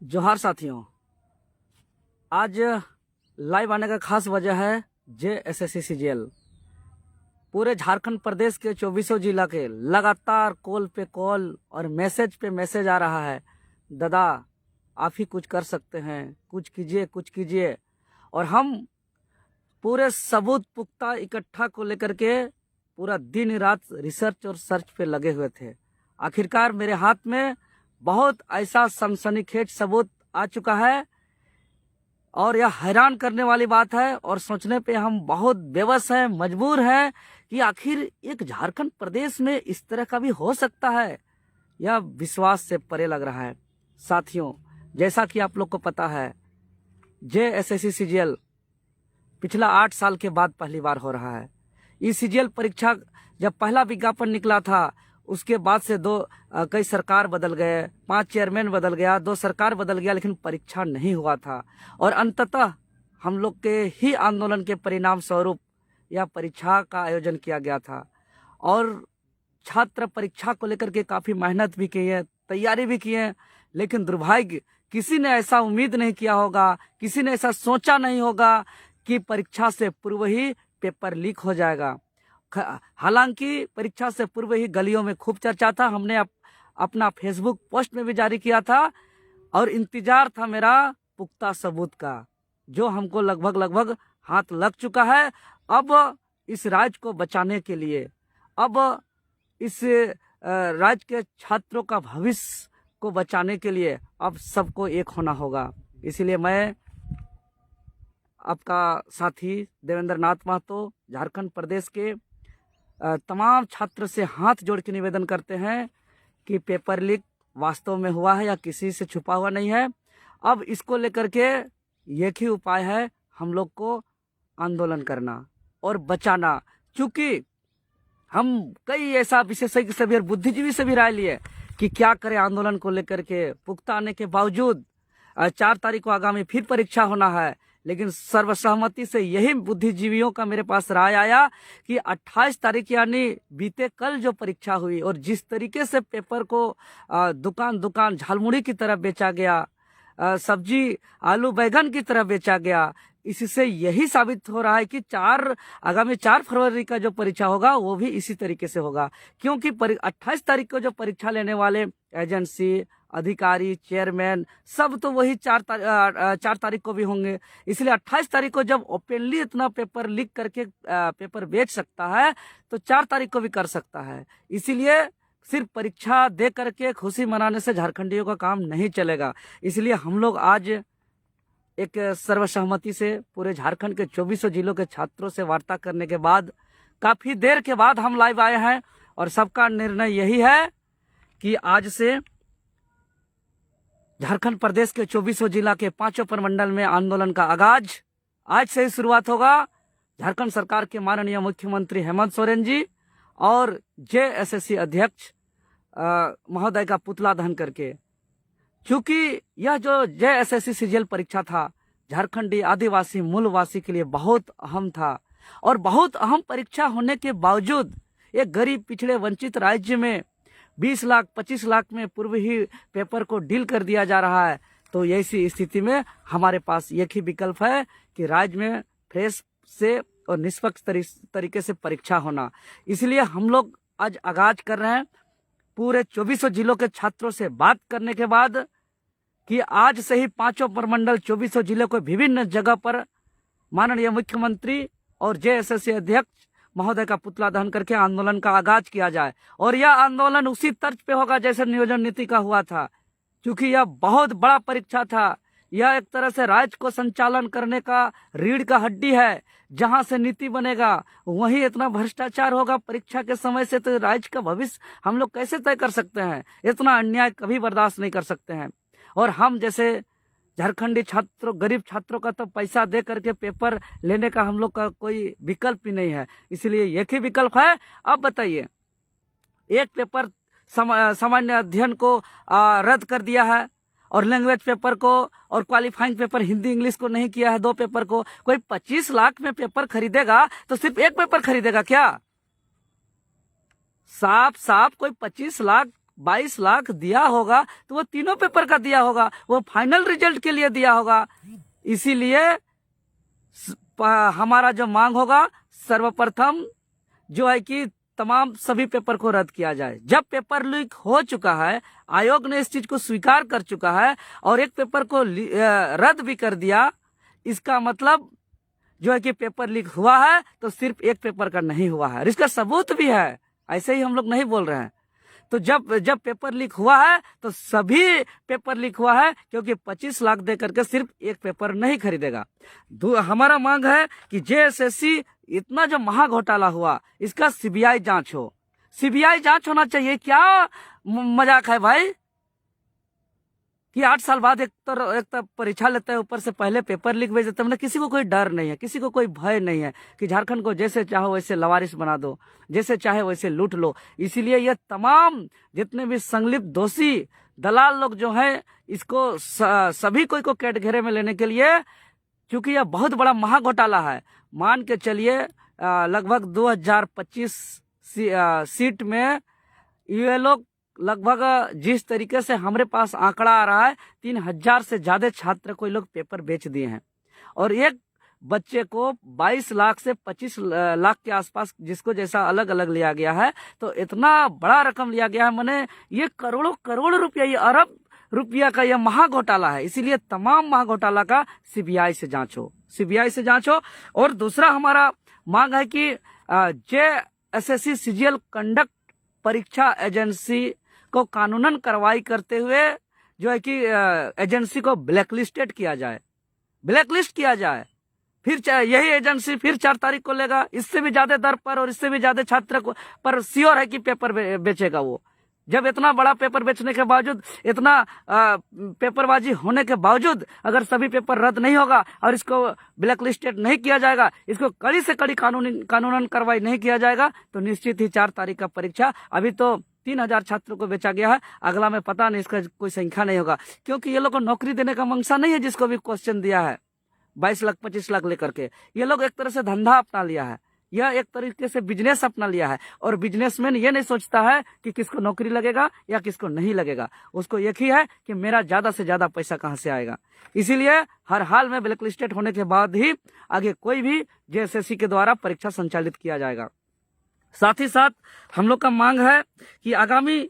जोहार साथियों। आज लाइव आने का खास वजह है जेएसएससी सीजीएल। पूरे झारखंड प्रदेश के 24 जिला के लगातार कॉल पे कॉल और मैसेज पे मैसेज आ रहा है, दादा आप ही कुछ कर सकते हैं, कुछ कीजिए कुछ कीजिए। और हम पूरे सबूत पुख्ता इकट्ठा को लेकर के पूरा दिन रात रिसर्च और सर्च पे लगे हुए थे। आखिरकार मेरे हाथ में बहुत ऐसा सनसनीखेज सबूत आ चुका है और यह हैरान करने वाली बात है और सोचने पे हम बहुत बेबस हैं, मजबूर हैं कि आखिर एक झारखंड प्रदेश में इस तरह का भी हो सकता है। यह विश्वास से परे लग रहा है। साथियों, जैसा कि आप लोग को पता है, जेएसएससी सीजीएल पिछला 8 साल के बाद पहली बार हो रहा है। इस सीजीएल परीक्षा जब पहला विज्ञापन निकला था, उसके बाद से कई सरकार बदल गए, 5 चेयरमैन बदल गया, 2 सरकार बदल गया, लेकिन परीक्षा नहीं हुआ था। और अंततः हम लोग के ही आंदोलन के परिणाम स्वरूप यह परीक्षा का आयोजन किया गया था। और छात्र परीक्षा को लेकर के काफी मेहनत भी की है, तैयारी भी की है, लेकिन दुर्भाग्य किसी ने ऐसा उम्मीद नहीं किया होगा, किसी ने ऐसा सोचा नहीं होगा कि परीक्षा से पूर्व ही पेपर लीक हो जाएगा। हालांकि परीक्षा से पूर्व ही गलियों में खूब चर्चा था, हमने अपना फेसबुक पोस्ट में भी जारी किया था और इंतजार था मेरा पुख्ता सबूत का, जो हमको लगभग हाथ लग चुका है। अब इस राज्य को बचाने के लिए, अब इस राज्य के छात्रों का भविष्य को बचाने के लिए अब सबको एक होना होगा। इसलिए मैं आपका साथी देवेंद्र नाथ महतो झारखंड प्रदेश के तमाम छात्र से हाथ जोड़ के निवेदन करते हैं कि पेपर लीक वास्तव में हुआ है या किसी से छुपा हुआ नहीं है। अब इसको लेकर के एक ही उपाय है, हम लोग को आंदोलन करना और बचाना। क्योंकि हम कई ऐसा विशेषज्ञ से भी और बुद्धिजीवी से भी राय लिए कि क्या करें आंदोलन को लेकर के। पुख्ता आने के बावजूद 4 तारीख को आगामी फिर परीक्षा होना है, लेकिन सर्वसहमति से यही बुद्धिजीवियों का मेरे पास राय आया कि 28 तारीख यानी बीते कल जो परीक्षा हुई और जिस तरीके से पेपर को दुकान दुकान झालमुड़ी की तरह बेचा गया, सब्जी आलू बैगन की तरह बेचा गया, इससे यही साबित हो रहा है कि आगामी 4 फरवरी का जो परीक्षा होगा वो भी इसी तरीके से होगा। क्योंकि 28 तारीख को जो परीक्षा लेने वाले एजेंसी, अधिकारी, चेयरमैन सब तो वही 4 तारीख को भी होंगे। इसलिए 28 तारीख को जब ओपनली इतना पेपर लीक करके पेपर बेच सकता है, तो 4 तारीख को भी कर सकता है। इसीलिए सिर्फ परीक्षा दे करके खुशी मनाने से झारखंडियों का काम नहीं चलेगा। इसलिए हम लोग आज एक सर्वसहमति से पूरे झारखंड के 24 जिलों के छात्रों से वार्ता करने के बाद काफी देर के बाद हम लाइव आए हैं और सबका निर्णय यही है कि आज से झारखंड प्रदेश के 24 जिला के 5 प्रमंडल में आंदोलन का आगाज आज से ही शुरुआत होगा। झारखंड सरकार के माननीय मुख्यमंत्री हेमंत सोरेन जी और जेएसएससी अध्यक्ष महोदय का पुतला दहन करके, क्योंकि यह जो जेएसएससी सीजीएल परीक्षा था झारखंडी आदिवासी मूलवासी के लिए बहुत अहम था। और बहुत अहम परीक्षा होने के बावजूद एक गरीब पिछड़े वंचित राज्य में 20 लाख 25 लाख में पूर्व ही पेपर को डील कर दिया जा रहा है। तो ऐसी स्थिति में हमारे पास एक ही विकल्प है कि राज्य में फ्रेश से और निष्पक्ष तरीके से परीक्षा होना। इसलिए हम लोग आज आगाज कर रहे हैं पूरे 24 जिलों के छात्रों से बात करने के बाद कि आज से ही 5 प्रमंडल 24 जिलों को विभिन्न जगह पर माननीय मुख्यमंत्री और जेएसएससी अध्यक्ष महोदय का पुतला दहन करके आंदोलन का आगाज किया जाए। और यह आंदोलन उसी तर्ज पे होगा जैसे नियोजन नीति का हुआ था, क्योंकि यह बहुत बड़ा परीक्षा था। यह एक तरह से राज्य को संचालन करने का रीढ़ का हड्डी है। जहां से नीति बनेगा वहीं इतना भ्रष्टाचार होगा परीक्षा के समय से, तो राज्य का भविष्य हम लोग कैसे तय कर सकते हैं? इतना अन्याय कभी बर्दाश्त नहीं कर सकते हैं। और हम जैसे झारखंडी छात्रों, गरीब छात्रों का तो पैसा दे करके पेपर लेने का हम लोग का कोई विकल्प ही नहीं है। इसलिए एक ही विकल्प है। अब बताइए, एक पेपर सामान्य अध्ययन को रद्द कर दिया है और लैंग्वेज पेपर को और क्वालिफाइंग पेपर हिंदी इंग्लिश को नहीं किया है, 2 पेपर को। कोई 25 लाख में पेपर खरीदेगा तो सिर्फ एक पेपर खरीदेगा क्या? साफ साफ कोई 25 लाख 22 लाख दिया होगा तो वो तीनों पेपर का दिया होगा, वो फाइनल रिजल्ट के लिए दिया होगा। इसीलिए हमारा जो मांग होगा, सर्वप्रथम जो है कि तमाम सभी पेपर को रद्द किया जाए। जब पेपर लीक हो चुका है, आयोग ने इस चीज को स्वीकार कर चुका है और एक पेपर को रद्द भी कर दिया, इसका मतलब जो है कि पेपर लीक हुआ है तो सिर्फ एक पेपर का नहीं हुआ है, इसका सबूत भी है। ऐसे ही हम लोग नहीं बोल रहे हैं। तो जब पेपर लीक हुआ है तो सभी पेपर लीक हुआ है, क्योंकि 25 लाख दे करके सिर्फ एक पेपर नहीं खरीदेगा। हमारा मांग है कि जेएसएससी इतना जो महा घोटाला हुआ, इसका सीबीआई जांच हो। सीबीआई जांच होना चाहिए। क्या मजाक है भाई कि 8 साल बाद एक तो परीक्षा लेते हैं, ऊपर से पहले पेपर लीक भेज देते हैं। मतलब किसी को कोई डर नहीं है, किसी को कोई भय नहीं है कि झारखंड को जैसे चाहो वैसे लवारिस बना दो, जैसे चाहे वैसे लूट लो। इसीलिए ये तमाम जितने भी संलिप्त दोषी दलाल लोग जो हैं, इसको सभी को कैटघेरे में लेने के लिए, क्योंकि यह बहुत बड़ा महा घोटाला है। मान के चलिए लगभग 2025 सीट में ये लोग लगभग जिस तरीके से हमारे पास आंकड़ा आ रहा है, 3000 से ज्यादा छात्र को लोग पेपर बेच दिए हैं और एक बच्चे को 22 लाख से 25 लाख के आसपास जिसको जैसा अलग अलग लिया गया है। तो इतना बड़ा रकम लिया गया है, माने ये करोड़ों करोड़ रुपया, ये अरब रुपया का यह महा घोटाला है। इसीलिए तमाम महा घोटाला का सीबीआई से जांच हो, सीबीआई से जांच हो। और दूसरा हमारा मांग है कि जेएसएससी सीजीएल कंडक्ट परीक्षा एजेंसी को कानूनन कार्रवाई करते हुए जो है कि एजेंसी को ब्लैकलिस्टेड किया जाए, ब्लैकलिस्ट किया जाए। फिर यही एजेंसी फिर 4 तारीख को लेगा, इससे भी ज्यादा दर पर और इससे भी ज्यादा छात्र को पर श्योर है कि पेपर बेचेगा वो। जब इतना बड़ा पेपर बेचने के बावजूद, इतना पेपरबाजी होने के बावजूद अगर सभी पेपर रद्द नहीं होगा और इसको ब्लैकलिस्टेड नहीं किया जाएगा, इसको कड़ी से कड़ी कानूनन कार्रवाई नहीं किया जाएगा, तो निश्चित ही 4 तारीख का परीक्षा, अभी तो 3000 छात्रों को बेचा गया है, अगला में पता नहीं, इसका कोई संख्या नहीं होगा। क्योंकि ये लोग को नौकरी देने का मंशा नहीं है। जिसको भी क्वेश्चन दिया है 22 लाख 25 लाख लेकर के, ये लोग एक तरह से धंधा अपना लिया है, यह एक तरीके से बिजनेस अपना लिया है। और बिजनेसमैन ये नहीं सोचता है कि किसको नौकरी लगेगा या किसको नहीं लगेगा, उसको एक ही है कि मेरा ज्यादा से ज्यादा पैसा कहां से आएगा। इसीलिए हर हाल में ब्लैकलिस्टेड होने के बाद ही आगे कोई भी जेएसएससी के द्वारा परीक्षा संचालित किया जाएगा। साथ ही साथ हम लोग का मांग है कि आगामी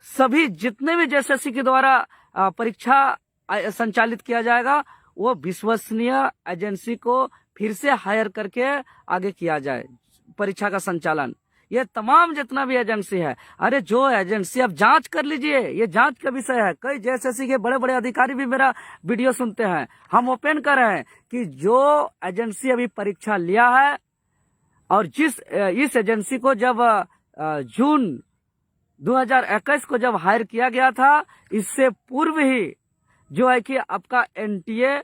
सभी जितने भी जेएसएससी के द्वारा परीक्षा संचालित किया जाएगा, वो विश्वसनीय एजेंसी को फिर से हायर करके आगे किया जाए परीक्षा का संचालन। ये तमाम जितना भी एजेंसी है, अरे जो एजेंसी, अब जांच कर लीजिए, ये जांच का विषय है। कई जेएसएससी के बड़े बड़े अधिकारी भी मेरा वीडियो सुनते हैं। हम ओपन कर रहे हैं कि जो एजेंसी अभी परीक्षा लिया है और इस एजेंसी को जब जून 2021 को जब हायर किया गया था, इससे पूर्व ही जो है कि आपका एनटीए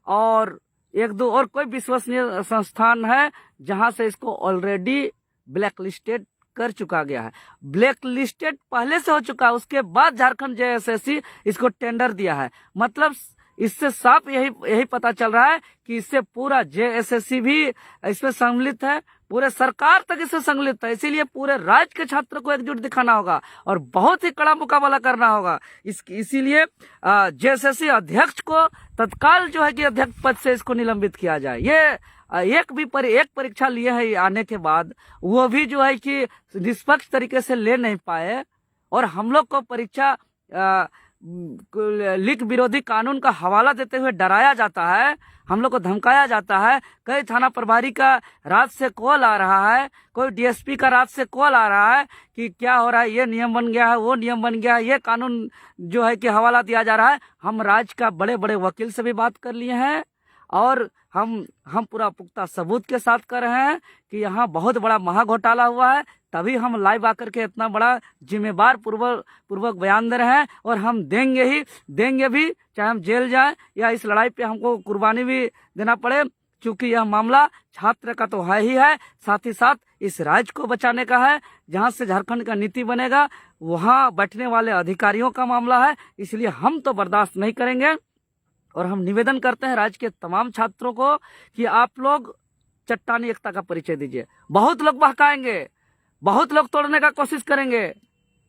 और एक दो और कोई विश्वसनीय संस्थान है जहां से इसको ऑलरेडी ब्लैकलिस्टेड कर चुका गया है। ब्लैकलिस्टेड पहले से हो चुका है, उसके बाद झारखंड जेएसएससी इसको टेंडर दिया है। मतलब इससे साफ यही पता चल रहा है कि इससे पूरा जेएसएससी भी इसमें सम्मिलित है, पूरे सरकार तक इससे सम्मिलित है। इसीलिए पूरे राज्य के छात्र को एकजुट दिखाना होगा और बहुत ही कड़ा मुकाबला करना होगा। इसीलिए जेएसएससी अध्यक्ष को तत्काल जो है कि अध्यक्ष पद से इसको निलंबित किया जाए। ये एक परीक्षा लिए है आने के बाद, वो भी जो है कि निष्पक्ष तरीके से ले नहीं पाए और हम लोग को परीक्षा लीक विरोधी कानून का हवाला देते हुए डराया जाता है, हम लोग को धमकाया जाता है। कई थाना प्रभारी का रात से कॉल आ रहा है, कोई डीएसपी का रात से कॉल आ रहा है कि क्या हो रहा है, ये नियम बन गया है, वो नियम बन गया है, ये कानून जो है कि हवाला दिया जा रहा है। हम राज्य का बड़े बड़े वकील से भी बात कर लिए हैं और हम पूरा पुख्ता सबूत के साथ कर रहे हैं कि यहाँ बहुत बड़ा महा घोटाला हुआ है। तभी हम लाइव आकर के इतना बड़ा जिम्मेवार पूर्वक बयान दे रहे हैं और हम देंगे भी, चाहे हम जेल जाएं या इस लड़ाई पे हमको कुर्बानी भी देना पड़े, क्योंकि यह मामला छात्र का तो है ही है, साथ ही साथ इस राज्य को बचाने का है। जहां से झारखंड का नीति बनेगा वहां बैठने वाले अधिकारियों का मामला है। इसलिए हम तो बर्दाश्त नहीं करेंगे और हम निवेदन करते हैं राज्य के तमाम छात्रों को कि आप लोग चट्टानी एकता का परिचय दीजिए। बहुत लोग बहकाएंगे, बहुत लोग तोड़ने का कोशिश करेंगे,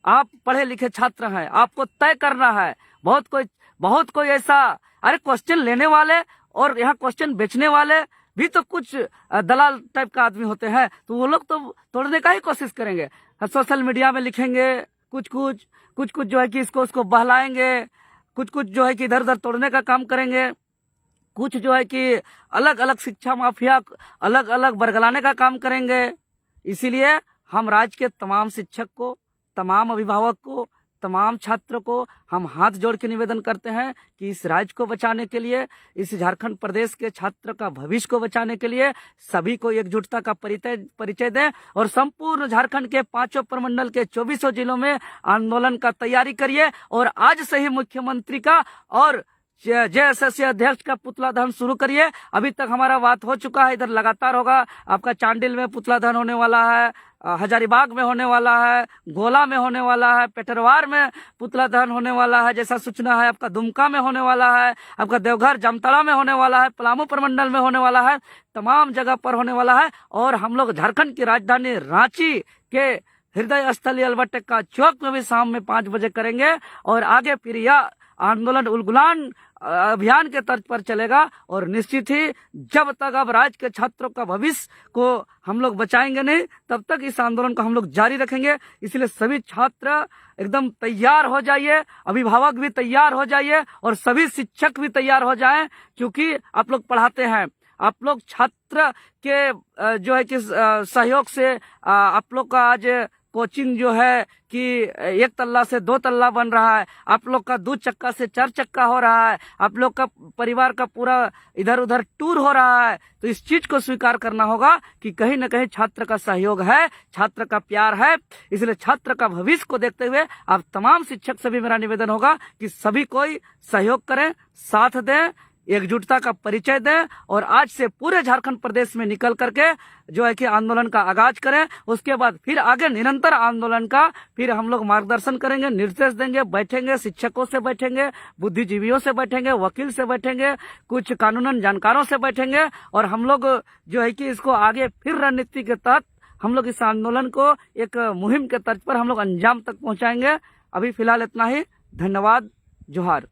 आप पढ़े लिखे छात्र हैं, आपको तय करना है। बहुत कोई ऐसा, अरे क्वेश्चन लेने वाले और यहाँ क्वेश्चन बेचने वाले भी तो कुछ दलाल टाइप का आदमी होते हैं, तो वो लोग तो तोड़ने का ही कोशिश करेंगे। सोशल मीडिया में लिखेंगे कुछ जो है कि इसको उसको बहलाएंगे, कुछ जो है कि इधर उधर तोड़ने का काम करेंगे, कुछ जो है कि अलग अलग शिक्षा माफिया अलग अलग बरगलाने का काम करेंगे। इसीलिए हम राज्य के तमाम शिक्षक को, तमाम अभिभावक को, तमाम छात्रों को हम हाथ जोड़ के निवेदन करते हैं कि इस राज्य को बचाने के लिए, इस झारखंड प्रदेश के छात्र का भविष्य को बचाने के लिए सभी को एकजुटता का परिचय दें और संपूर्ण झारखंड के 5 प्रमंडल के 24 जिलों में आंदोलन का तैयारी करिए। और आज से ही मुख्यमंत्री का और जेएसएससी अध्यक्ष का पुतला दहन शुरू करिए। अभी तक हमारा बात हो चुका है, इधर लगातार होगा। आपका चांडिल में पुतला दहन होने वाला है, हजारीबाग में होने वाला है, गोला में होने वाला है, पेटरवार में पुतला दहन होने वाला है जैसा सूचना है, आपका दुमका में होने वाला है, आपका देवघर जामताड़ा में होने वाला है, पलामू प्रमंडल में होने वाला है, तमाम जगह पर होने वाला है। और हम लोग झारखंड की राजधानी रांची के हृदय स्थल अल्बर्टेका चौक में भी शाम में 5 बजे करेंगे। और आगे फिर यह आंदोलन उलगुलान अभियान के तर्ज पर चलेगा। और निश्चित ही जब तक अब राज्य के छात्रों का भविष्य को हम लोग बचाएंगे नहीं, तब तक इस आंदोलन को हम लोग जारी रखेंगे। इसलिए सभी छात्र एकदम तैयार हो जाइए, अभिभावक भी तैयार हो जाइए और सभी शिक्षक भी तैयार हो जाएं, क्योंकि आप लोग पढ़ाते हैं। आप लोग छात्र के जो है कि सहयोग से आप लोग का आज कोचिंग जो है कि 1 तल्ला से 2 तल्ला बन रहा है, आप लोग का 2 चक्का से 4 चक्का हो रहा है, आप लोग का परिवार का पूरा इधर उधर टूर हो रहा है। तो इस चीज को स्वीकार करना होगा कि कहीं न कहीं छात्र का सहयोग है, छात्र का प्यार है। इसलिए छात्र का भविष्य को देखते हुए आप तमाम शिक्षक से भी मेरा निवेदन होगा कि सभी कोई सहयोग करें, साथ दें, एकजुटता का परिचय दें और आज से पूरे झारखंड प्रदेश में निकल करके जो है कि आंदोलन का आगाज करें। उसके बाद फिर आगे निरंतर आंदोलन का फिर हम लोग मार्गदर्शन करेंगे, निर्देश देंगे, बैठेंगे, शिक्षकों से बैठेंगे, बुद्धिजीवियों से बैठेंगे, वकील से बैठेंगे, कुछ कानूनन जानकारों से बैठेंगे और हम लोग जो है कि इसको आगे फिर रणनीति के तहत हम लोग इस आंदोलन को एक मुहिम के तर्ज पर हम लोग अंजाम तक पहुंचाएंगे। अभी फिलहाल इतना ही। धन्यवाद। जोहार।